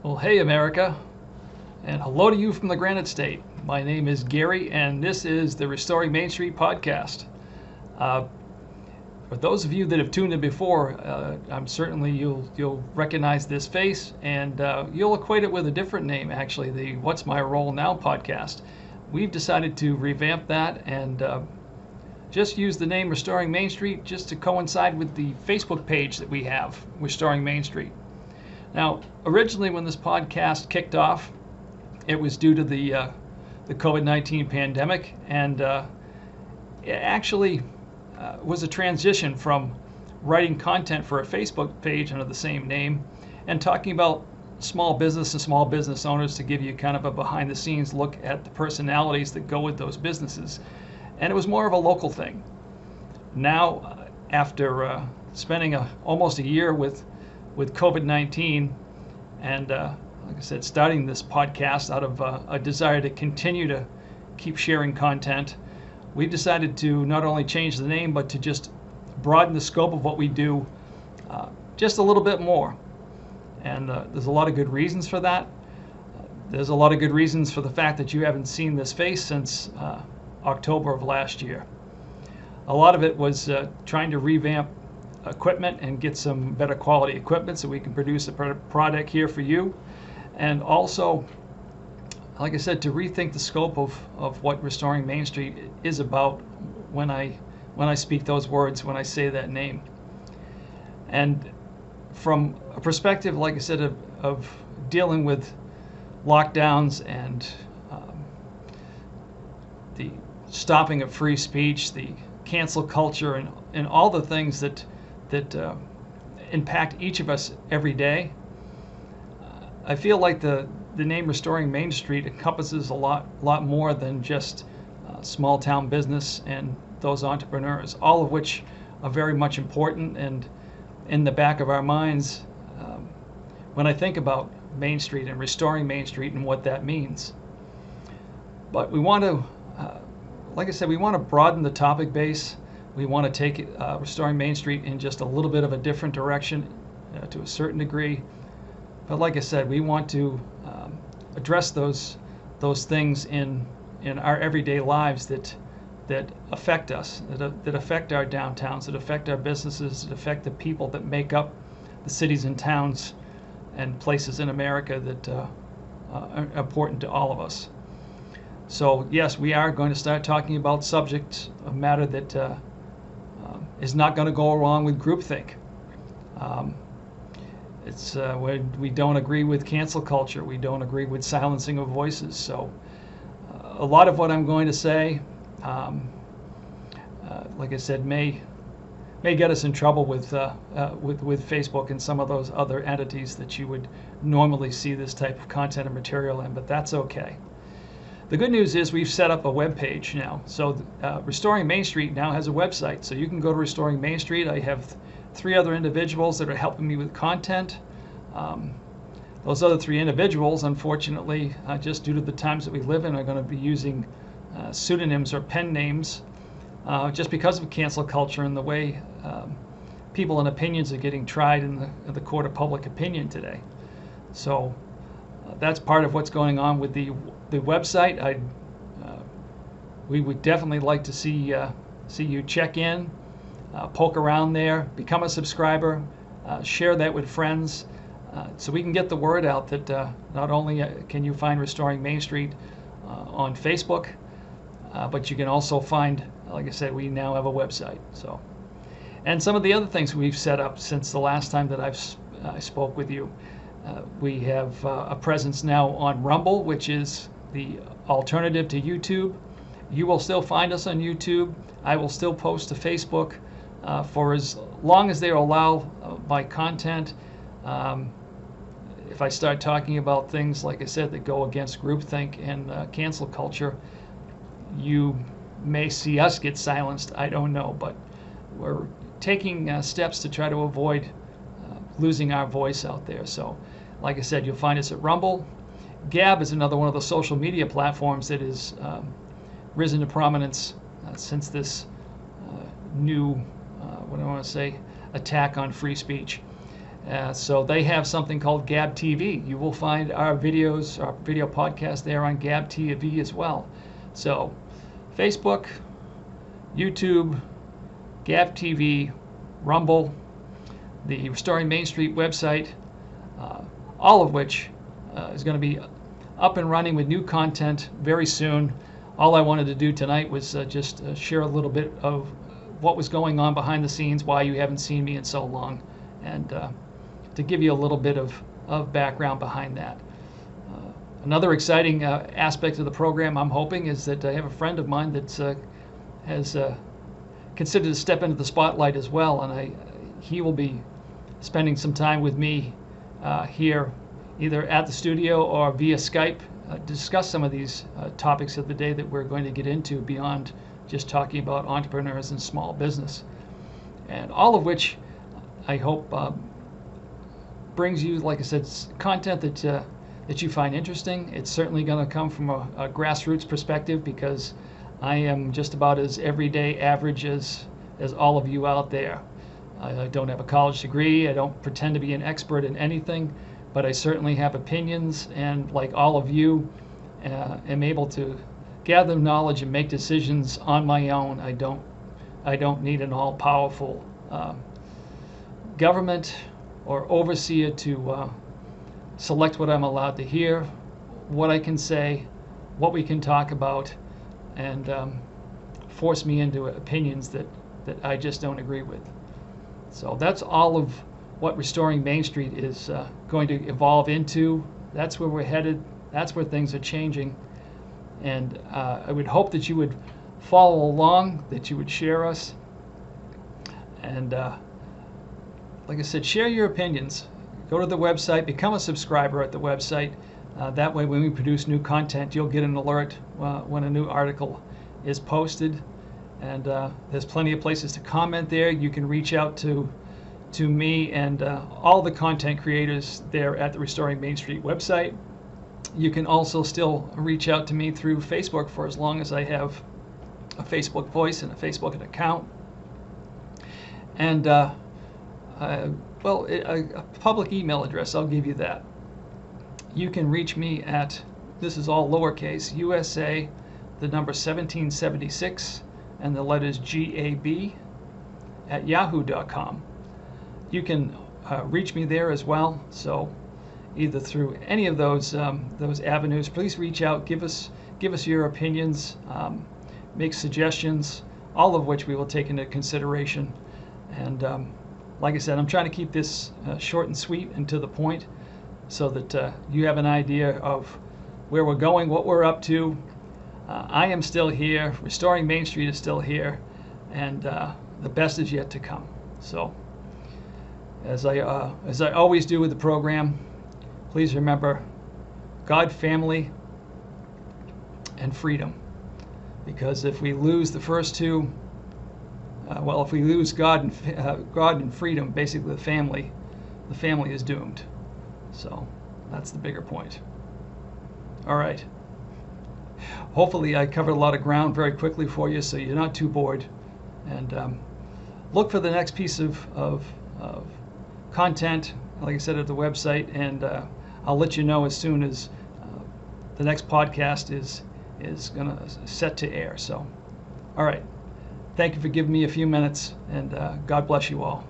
Well, hey, America, and hello to you from the Granite State. My name is Gary, and this is the Restoring Main Street podcast. Uh, for those of you that have tuned in before, I'm certainly you'll recognize this face, and you'll equate it with a different name, actually, the What's My Role Now podcast. We've decided to revamp that and just use the name Restoring Main Street just to coincide with the Facebook page that we have, Restoring Main Street. Now, originally when this podcast kicked off, it was due to the COVID-19 pandemic, and it actually was a transition from writing content for a Facebook page under the same name and talking about small business and small business owners to give you kind of a behind-the-scenes look at the personalities that go with those businesses. And it was more of a local thing. Now, after spending almost a year with COVID-19 and like I said, starting this podcast out of a desire to continue to keep sharing content, we've decided to not only change the name but to just broaden the scope of what we do just a little bit more. And there's a lot of good reasons for that. There's a lot of good reasons for the fact that you haven't seen this face since October of last year. A lot of it was trying to revamp equipment and get some better quality equipment so we can produce a product here for you, and also, like I said, to rethink the scope of what Restoring Main Street is about when I speak those words, when I say that name. And from a perspective, like I said, of dealing with lockdowns and the stopping of free speech, the cancel culture, and all the things that impact each of us every day, I feel like the name Restoring Main Street encompasses a lot more than just small town business and those entrepreneurs, all of which are very much important and in the back of our minds when I think about Main Street and Restoring Main Street and what that means. But we want to, like I said, we want to broaden the topic base. We want to take Restoring Main Street in just a little bit of a different direction to a certain degree. But like I said, we want to address those things in our everyday lives that affect us, that affect our downtowns, that affect our businesses, that affect the people that make up the cities and towns and places in America that are important to all of us. So yes, we are going to start talking about subjects of matter that is not going to go along with groupthink. It's we don't agree with cancel culture. We don't agree with silencing of voices. So a lot of what I'm going to say, like I said, may get us in trouble with Facebook and some of those other entities that you would normally see this type of content and material in, but that's okay. The good news is we've set up a web page now. So Restoring Main Street now has a website. So you can go to Restoring Main Street. I have 3 other individuals that are helping me with content. Those other 3 individuals, unfortunately, just due to the times that we live in, are going to be using pseudonyms or pen names just because of cancel culture and the way people and opinions are getting tried in the court of public opinion today. So that's part of what's going on with the website. We would definitely like to see you check in, poke around there, become a subscriber, share that with friends, so we can get the word out that not only can you find Restoring Main Street on Facebook, but you can also find, like I said, we now have a website. So, and some of the other things we've set up since the last time that I spoke with you. We have a presence now on Rumble, which is the alternative to YouTube. You will still find us on YouTube. I will still post to Facebook for as long as they allow my content. If I start talking about things, like I said, that go against groupthink and cancel culture, you may see us get silenced. I don't know, but we're taking steps to try to avoid losing our voice out there. So, like I said, you'll find us at Rumble. Gab is another one of the social media platforms that has risen to prominence since this new, what do I want to say, attack on free speech. So they have something called Gab TV. You will find our videos, our video podcast there on Gab TV as well. So Facebook, YouTube, Gab TV, Rumble, the Restoring Main Street website, all of which is going to be up and running with new content very soon. All I wanted to do tonight was just share a little bit of what was going on behind the scenes, why you haven't seen me in so long, and to give you a little bit of background behind that. Another exciting aspect of the program, I'm hoping, is that I have a friend of mine that has considered to step into the spotlight as well, and he will be spending some time with me here, either at the studio or via Skype, to discuss some of these topics of the day that we're going to get into beyond just talking about entrepreneurs and small business, and all of which I hope brings you, like I said, content that you find interesting. It's certainly going to come from a grassroots perspective, because I am just about as everyday average as all of you out there. I don't have a college degree. I don't pretend to be an expert in anything, but I certainly have opinions, and like all of you, am able to gather knowledge and make decisions on my own. I don't need an all-powerful government or overseer to select what I'm allowed to hear, what I can say, what we can talk about, and force me into opinions that I just don't agree with. So that's all of what Restoring Main Street is going to evolve into. That's where we're headed. That's where things are changing. And I would hope that you would follow along, that you would share us. And like I said, share your opinions. Go to the website, become a subscriber at the website. That way, when we produce new content, you'll get an alert when a new article is posted. And there's plenty of places to comment there. You can reach out to me and all the content creators there at the Restoring Main Street website. You can also still reach out to me through Facebook for as long as I have a Facebook voice and a Facebook account. And a public email address, I'll give you that. You can reach me at, this is all lowercase, USA, the number 1776, and the letters GAB at yahoo.com. You can reach me there as well. So either through any of those avenues, please reach out, give us your opinions, make suggestions, all of which we will take into consideration. And like I said, I'm trying to keep this short and sweet and to the point, so that you have an idea of where we're going, what we're up to. I am still here. Restoring Main Street is still here, and the best is yet to come. So, as I always do with the program, please remember God, family, and freedom. Because if we lose the first two, if we lose God and freedom, basically the family is doomed. So that's the bigger point. All right. Hopefully I covered a lot of ground very quickly for you, so you're not too bored. And look for the next piece of content, like I said, at the website, and I'll let you know as soon as the next podcast is going to set to air. So, all right. Thank you for giving me a few minutes, and God bless you all.